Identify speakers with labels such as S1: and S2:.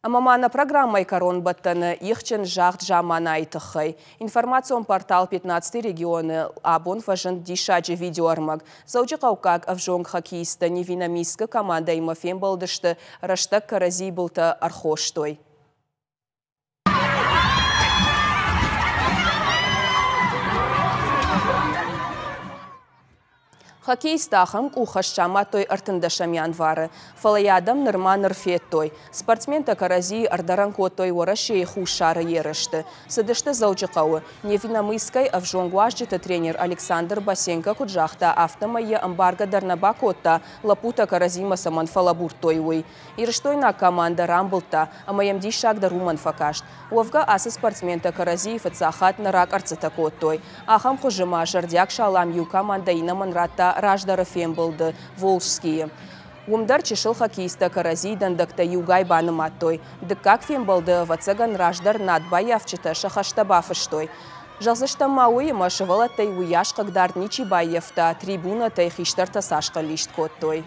S1: Амамана программай корон баттаны ихчен жағд жамана айтықай. Информацион портал 15 регионы абон важын дишаджи видеоармаг. Зауджи қаукак авжонг хоккеиста невинамистка команда имафен балдышты раштак карази былта архоштой. Хоккеистахам кухашчама той артындашамян вары. Фалаядам нырма нырфет той. Спортсмента карази ардаранко той уарашей хушары ерышты. Сыдышты заучықауы. Невинамыскай авжонгуажджита тренер Александр Басенко куджахта автомайе амбарга дарнабакотта лапута каразима саман фалабур той уй. Ирыштойна команда рамбылта, амаям дишак даруман факашт. Уавга асы спортсмента карази фацахат нарак арцатакот той. Ахам хужыма жардяк шалам ю команда инаман ратта Раждары фембылды, Волжские. Умдар чешыл хоккеиста карази дандакта югай банымат той. Дыкак фембылды вацаган Раждар надбаявчыта шахаштабафыштой. Жалзыштама уйыма шывалаттай уяш кагдар ничи баевта трибуна тай хиштар тасашка лишт кот той.